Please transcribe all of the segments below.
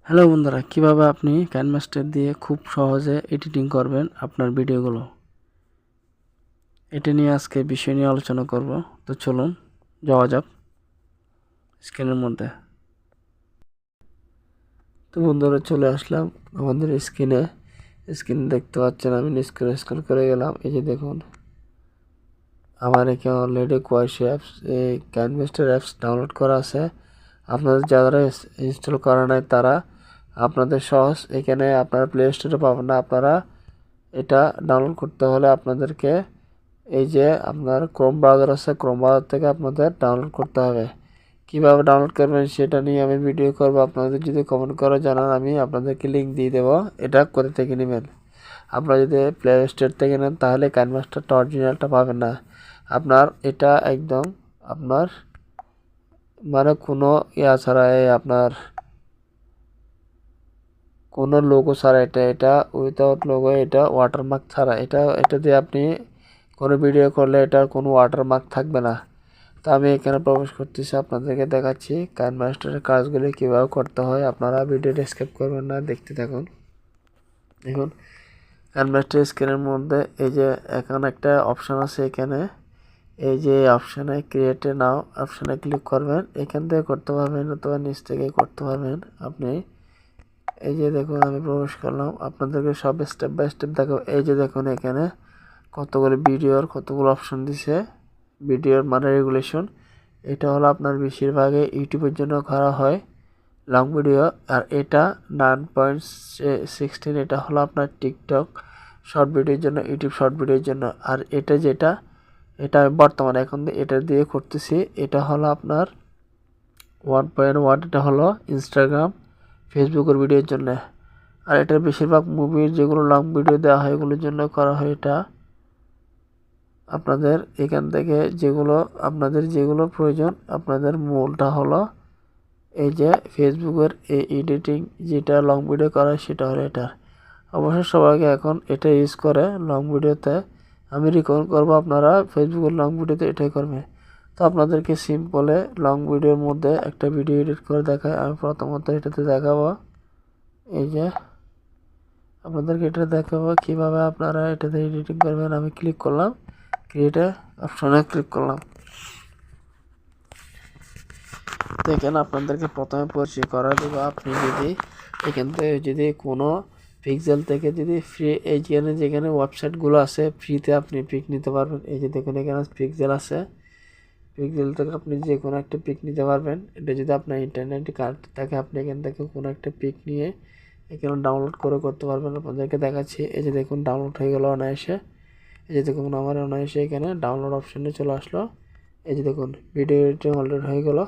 Hello বন্ধুরা, কিভাবে আপনি কাইনমাস্টার দিয়ে খুব সহজে এডিটিং করবেন আপনার ভিডিওগুলো, এটা নিয়ে আজকে বিষয় নিয়ে আলোচনা করব। তো চলুন যাওয়া যাক স্ক্রিনের মধ্যে। তো বন্ধুরা, চলে আসলাম আমাদের স্ক্রিনে দেখতে পাচ্ছেন আমি স্ক্রল করে গেলাম। এই যে দেখুন, আমার এখানে অলরেডি কয়েকশো অ্যাপস এই কাইনমাস্টার অ্যাপস ডাউনলোড করা আছে। আপনাদের যারা ইনস্টল করা নাই তারা আপনাদের সহজ, এখানে আপনারা প্লে স্টোরে পাবেন না। আপনারা এটা ডাউনলোড করতে হলে আপনাদেরকে এই যে আপনার ক্রোম ব্রাউজার আছে, ক্রোম ব্রাউজার থেকে আপনাদের ডাউনলোড করতে হবে। কিভাবে ডাউনলোড করবেন সেটা নিয়ে আমি ভিডিও করব। আপনাদের যদি কমেন্ট করে জানান, আমি আপনাদেরকে লিঙ্ক দিয়ে দেবো, এটা করে থেকে নেবেন। আপনারা যদি প্লে স্টোর থেকে নেন তাহলে কাইনমাস্টারটা অরিজিনালটা পাবেন না। আপনার এটা একদম আপনার মানে কোনো ছাড়া, আপনার কোনো লোগো ছাড়া, এটা উইথাউট লোগো, এটা ওয়াটারমার্ক ছাড়া, এটা দিয়ে আপনি কোনো ভিডিও করলে এটার কোনো ওয়াটারমার্ক থাকবে না। তো আমি এখানে প্রবেশ করতেছি, আপনাদেরকে দেখাচ্ছি কাইনমাস্টারের কাজগুলি কীভাবে করতে হয়। আপনারা ভিডিওটা স্কিপ করবেন না, দেখতে থাকুন। দেখুন, কাইনমাস্টার স্ক্রিনের মধ্যে এই যে এখানে একটা অপশান আছে, এখানে এই যে অপশানে ক্রিয়েটে নাও অপশানে ক্লিক করবেন। এখান থেকে করতে পারবেন অথবা নিচ থেকে করতে পারবেন আপনি। এই যে দেখুন, আমি প্রবেশ করলাম, আপনাদেরকে সব স্টেপ বাই স্টেপ দেখাবো। এই যে দেখুন, এখানে কতগুলো অপশন দিছে। ভিডিওর মানে রেগুলেশন, এটা হলো আপনার বেশিরভাগে ইউটিউবের জন্য করা হয়, লং ভিডিও। আর এটা 9.16, এটা হলো আপনার টিকটক শর্ট ভিডিওর জন্য, ইউটিউব শর্ট ভিডিওর জন্য। আর এটা আমি বর্তমানে এখন এটা দিয়ে করতেছি, এটা হলো আপনার 1.1, এটা হলো ইনস্টাগ্রাম ফেসবুকের ভিডিওর জন্য। আর এটার বেশিরভাগ মুভির যেগুলো লং ভিডিও দেওয়া হয় এগুলোর জন্য করা হয়। এটা আপনাদের এখান থেকে আপনাদের যেগুলো প্রয়োজন, আপনাদের মূলটা হলো এই যে ফেসবুকের এই এডিটিং, যেটা লং ভিডিও করা হয় সেটা হলো এটা। অবশ্য সবাইকে এখন এটা ইউজ করে লং ভিডিওতে। আমি রিকমেন্ড করবো আপনারা ফেসবুকের লং ভিডিওতে এটাই করবেন। তো আপনাদেরকে সিম্পলে লং ভিডিওর মধ্যে একটা ভিডিও এডিট করে দেখায়। আমি প্রথমত এটাতে দেখাবো, এই যে আপনাদেরকে এটা দেখাবো কীভাবে আপনারা এটাতে এডিটিং করবেন। আমি ক্লিক করলাম, ক্রিয়েট অপশনে ক্লিক করলাম। দেখেন, আপনাদেরকে প্রথমে পরিচয় করা দেবো। আপনি যদি এখান থেকে যদি কোনো পিক্সেল থেকে যদি ফ্রি, যেখানে ওয়েবসাইটগুলো আছে ফ্রিতে আপনি পিক নিতে পারবেন। এই যে দেখুন, এখানে পিক্সেল আছে, পিক্সেল থেকে আপনি যে কোনো একটা পিক নিতে পারবেন। এটা যদি আপনার ইন্টারনেট কার্ড থাকে, আপনি এখান থেকে কোনো একটা পিক নিয়ে এখানে ডাউনলোড করতে পারবেন। আপনাদেরকে দেখাচ্ছি, এই যে দেখুন ডাউনলোড হয়ে গেল অনায়াসে। এই যে দেখুন, আমার অনায়াসে এখানে ডাউনলোড অপশানে চলে আসলো। এই যে দেখুন, ভিডিও এডিটিং অলরেডি হয়ে গেল।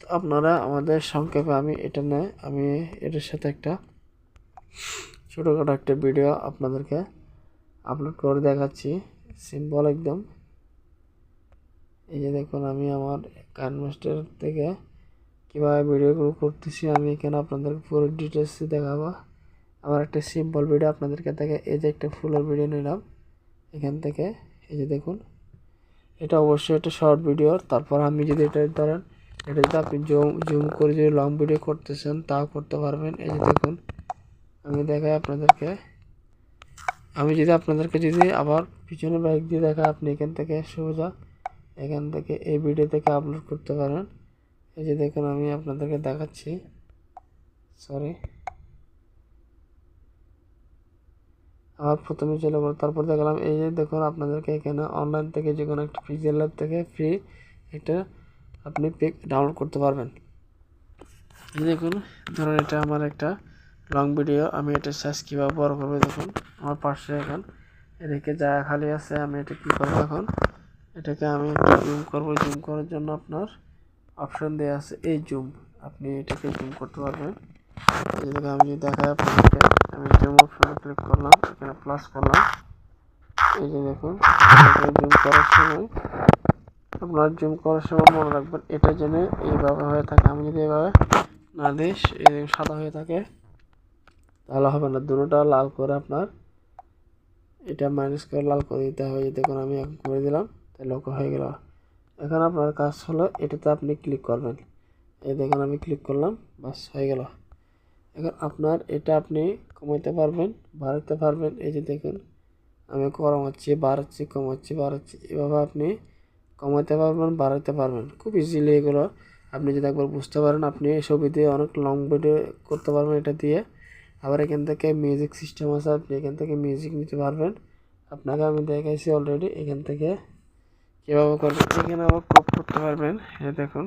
তো আপনারা আমাদের সংক্ষেপে আমি এটার সাথে একটা ছোটোখাটো একটা ভিডিও আপনাদেরকে আপলোড করে দেখাচ্ছি, সিম্পল একদম। এই যে দেখুন, আমি আমার কাইনমাস্টার থেকে কীভাবে ভিডিওগুলো করতেছি আমি এখানে আপনাদেরকে পুরো ডিটেলস দেখাবো। আমার একটা সিম্পল ভিডিও আপনাদেরকে দেখে, এই যে একটা ফুলের ভিডিও নিলাম এখান থেকে। এই যে দেখুন, এটা অবশ্যই একটা শর্ট ভিডিও। তারপর আমি যদি এটা ধরেন, এটা যদি আপনি জুম করে যদি লং ভিডিও করতেছেন তাও করতে পারবেন। এই যে দেখুন, আমি দেখাই আপনাদেরকে, যদি আবার পিছনে বাইক দিয়ে দেখা, আপনি এখান থেকে সোজা এখান থেকে এই ভিডিও থেকে আপলোড করতে পারেন। এই যে দেখুন, আমি আপনাদেরকে দেখাচ্ছি, সরি, আবার প্রথমে চলে গেল। তারপর দেখলাম, এই যে দেখুন, আপনাদেরকে এখানে অনলাইন থেকে যে কোনো একটা পিক্সেল ল্যাব থেকে ফ্রি এটা আপনি পিক ডাউনলোড করতে পারবেন। এই দেখুন, ধরুন এটা আমার একটা লং ভিডিও, আমি এটা সাইজ কীভাবে বড় করবো। দেখুন, আমার পাশে এখন এদিকে জায়গা খালি আছে। আমি এটা কী করবো, এখন এটাকে আমি একটু জুম করবো। জুম করার জন্য আপনার অপশন দেওয়া আছে এই জুম, আপনি এটাকে জুম করতে পারবেন। এই জায়গায় আমি যদি দেখাই আপনাদেরকে, আমি জুম অপশনে ক্লিক করলাম, এখানে প্লাস করলাম। এই যে দেখুন, জুম করার সময় মনে রাখবেন এটা যেন এইভাবে হয়ে থাকে। আমি যদি এইভাবে না দিই, সাদা হয়ে থাকে তাহলে হবে না। দুটোটা লাল করে আপনার এটা মাইনাস করে লাল করে দিতে হবে। দেখুন, আমি এখন করে দিলাম, তাহলে ওকে হয়ে গেল। এখন আপনার কাজ হলো এটাতে আপনি ক্লিক করবেন। এই দেখুন, আমি ক্লিক করলাম, বাস হয়ে গেল। এখন আপনার এটা আপনি কমাইতে পারবেন, বাড়াতে পারবেন। এই যে দেখুন আমি কমাচ্ছি, বাড়াচ্ছি, এভাবে আপনি কমাতে পারবেন, বাড়াতে পারবেন খুব ইজিলি। এগুলো আপনি যদি একবার বুঝতে পারেন, আপনি ছবি দিয়ে অনেক লং ভিডিও করতে পারবেন এটা দিয়ে। আবার এখান থেকে মিউজিক সিস্টেম আছে, আপনি এখান থেকে মিউজিক নিতে পারবেন। আপনাকে আমি দেখাইছি অলরেডি এখান থেকে কীভাবে করবেন। এখানে আবার ক্রপ করতে পারবেন। এই দেখুন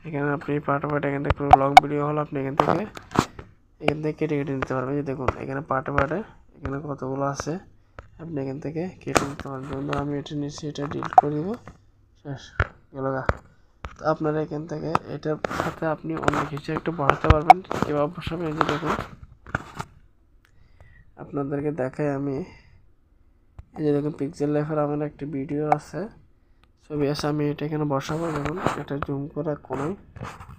এখানে আপনি পার্ট এখান থেকে লং ভিডিও হলো আপনি এখান থেকে কেটে কেটে নিতে পারবেন। যে দেখুন এখানে পার্টে এখানে কতগুলো আছে, আপনি এখান থেকে কেটে নিতে পারবেন। যেমন আমি এটা নিচ্ছি, এটা ডিলিট করে দিব, শেষ গেল গা। তো আপনারা এখান থেকে এটার সাথে আপনি অনেক কিছু একটু বাড়াতে পারবেন। কীভাবে বসাবেন এই যে দেখুন আপনাদেরকে দেখাই আমি। এই যে দেখুন পিক্সেল লাইফের আমার একটা ভিডিও আছে, ছবি আছে, আমি এটা এখানে বসাবো। দেখুন এটা জুম করে কোনায়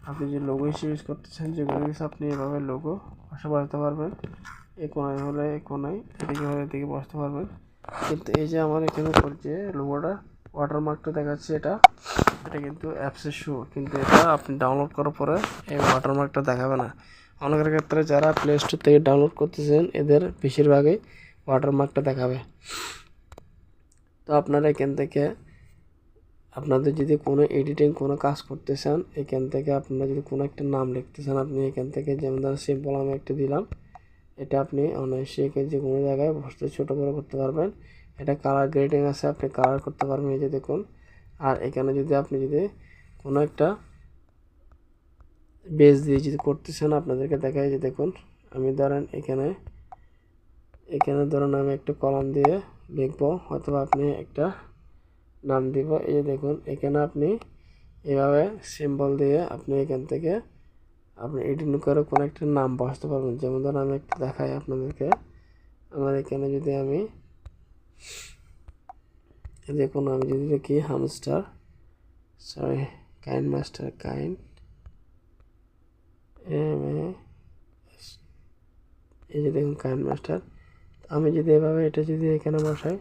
আপনি যে লোগো হিসেবে ইউজ করতেছেন, যেগুলো আপনি এভাবে লোগো বাড়াতে পারবেন। এই কোনায় হলে এই কোনায়, এদিকে হলে এদিকে বসতে পারবেন। কিন্তু এই যে আমার এখানে যে লোগোটা ওয়াটারমার্কটা দেখাচ্ছে, এটা কিন্তু অ্যাপসের শো, কিন্তু এটা আপনি ডাউনলোড করার পরে এই ওয়াটারমার্কটা দেখাবে না। অনেকের ক্ষেত্রে যারা প্লে স্টোর থেকে ডাউনলোড করতেছেন এদের বেশিরভাগই ওয়াটারমার্কটা দেখাবে। তো আপনারা এখান থেকে আপনাদের যদি কোনো এডিটিং কোনো কাজ করতে চান, এখান থেকে আপনারা যদি কোনো একটা নাম লিখতে চান, আপনি এখান থেকে যেমন ধরুন সিম্পল আমি একটা দিলাম, এটা আপনি অনায়াসে যে কোনো জায়গায় বসতে ছোটো বড়ো করতে পারবেন। এটা কালার গ্রেডিং আছে, আপনি কালার করতে পারবেন। এই যে দেখুন, আর এখানে যদি আপনি কোনো একটা বেস দিয়ে যদি করতে চান, আপনাদেরকে দেখাই। যে দেখুন আমি ধরেন এখানে ধরুন আমি একটা কলাম দিয়ে লিখবো, অথবা আপনি একটা নাম দিব। এই যে দেখুন এখানে আপনি এভাবে সিম্বল দিয়ে আপনি এখান থেকে আপনি এডিট করে কোনো একটা নাম বসাতে পারবেন। যেমন ধরুন আমি একটা দেখাই আপনাদেরকে। আমার এখানে যদি আমি দেখুন, আমি যদি দেখি KineMaster এই যে দেখুন KineMaster। আমি যদি এভাবে এটা যদি এখানে বসাই,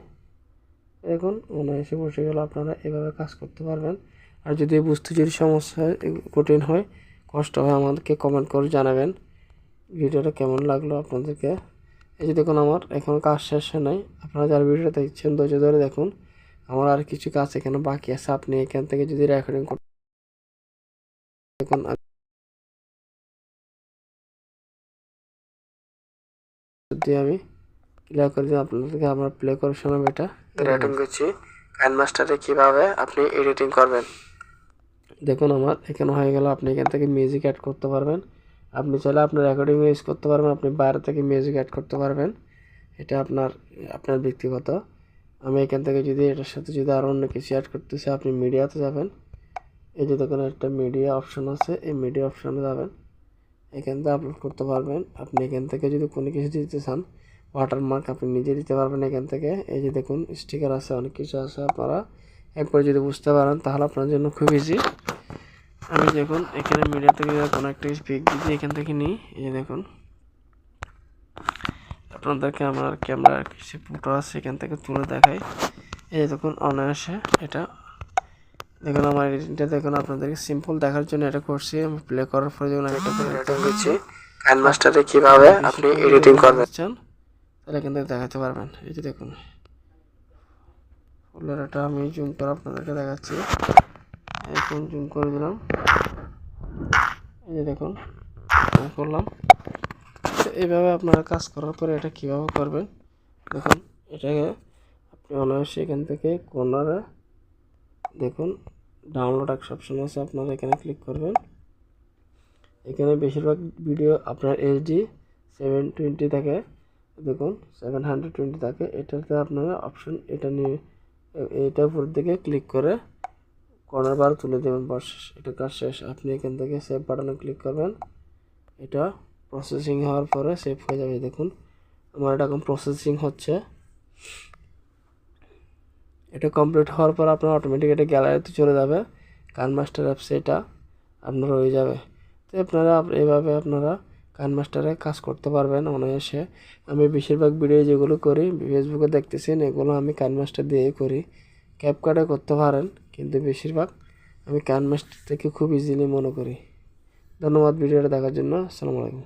দেখুন অনায়াসে বসে গেল। আপনারা এভাবে কাজ করতে পারবেন। আর যদি বুঝতে সমস্যা হয়, কঠিন হয়, কষ্ট হয়, আমাদেরকে কমেন্ট করে জানাবেন ভিডিওটা কেমন লাগলো আপনাদেরকে। এই যে দেখুন আমার এখন কাজ শেষ হয় নাই, আপনারা যারা ভিডিওটা দেখছেন ধৈর্য ধরে দেখুন। আমার আর কিছু কাজ এখানে বাকি আছে। আপনি এখান থেকে যদি রেকর্ডিং করতে দেখুন, যদি আমি ক্লিয়ার করে দিই আপনাদেরকে, আমরা প্লে করে শোনাবো। এটা রেকর্ডিং করছি KineMaster-এ কীভাবে আপনি এডিটিং করবেন। দেখুন আমার এখানে হয়ে গেল। আপনি এখান থেকে মিউজিক অ্যাড করতে পারবেন। আপনি চাইলে আপনার রেকর্ডিং ইউজ করতে পারবেন, আপনি বাইরে থেকে মিউজিক অ্যাড করতে পারবেন। এটা আপনার ব্যক্তিগত। আমি এখান থেকে যদি এটার সাথে যদি আরও অন্য কিছু অ্যাড করতে চাই, আপনি মিডিয়াতে যাবেন। এই যে দেখুন একটা মিডিয়া অপশন আছে, এই মিডিয়া অপশনে যাবেন, এখান থেকে আপলোড করতে পারবেন। আপনি এখান থেকে যদি কোনো কিছু দিতে চান, ওয়াটারমার্ক আপনি নিজে দিতে পারবেন এখান থেকে। এই যে দেখুন স্টিকার আছে, অনেক কিছু আছে। আপনারা একবার যদি বুঝতে পারেন তাহলে আপনার জন্য খুব ইজি। আমি দেখুন এখানে মিডিয়া থেকে কোনো একটা পিক যদি এখান থেকে নিই, এই যে দেখুন আপনাদেরকে আমার ক্যামেরার কিছু ফটো আছে এখান থেকে তুলে দেখাই। এই যে দেখুন অনায়াসে এটা দেখুন আমার এডিটিংটা দেখুন। আপনাদেরকে সিম্পল দেখার জন্য এটা করছি। আমি প্লে করার পরে যখন আমি এটা এডিটিং করছি, KineMaster-এ কীভাবে আপনি এডিটিং করবেন চান তাহলে এখান থেকে দেখাতে পারবেন। এই যে দেখুন ফুলের এটা আমি জুম করে আপনাদেরকে দেখাচ্ছি। এখন জুম করে দিলাম, এই যে দেখুন করলাম। তো এইভাবে আপনারা কাজ করার পরে এটা কীভাবে করবেন দেখুন। এটাকে আপনি অনায়াসে এখান থেকে কর্নারে দেখুন ডাউনলোড অপশন আছে, আপনারা এখানে ক্লিক করবেন। এখানে বেশিরভাগ ভিডিও আপনার HD 720 থাকে, দেখুন 720 থাকে। এটাতে আপনারা অপশন এটা নিয়ে এইটার উপর দিকে ক্লিক করে কর্নার বার তুলে দেবেন, বাস এটা কাজ শেষ। আপনি এখান থেকে সেভ বাটনে ক্লিক করবেন। এটা প্রসেসিং হওয়ার পরে সেভ হয়ে যাবে। দেখুন আমার এটা এখন প্রসেসিং হচ্ছে। এটা কমপ্লিট হওয়ার পর আপনার অটোমেটিক এটা গ্যালারিতে চলে যাবে। KineMaster অ্যাপসে এটা আপনার হয়ে যাবে। তো আপনারা এভাবে আপনারা KineMaster-এ কাজ করতে পারবেন অনায়াসে। আমি বেশিরভাগ ভিডিও যেগুলো করি ফেসবুকে দেখতেছেন, এগুলো আমি KineMaster দিয়েই করি। ক্যাপকাটে করতে পারেন, কিন্তু বেশিরভাগ আমি KineMaster থেকে খুব ইজিলি মনে করি। ধন্যবাদ ভিডিওটা দেখার জন্য। আসসালামু আলাইকুম।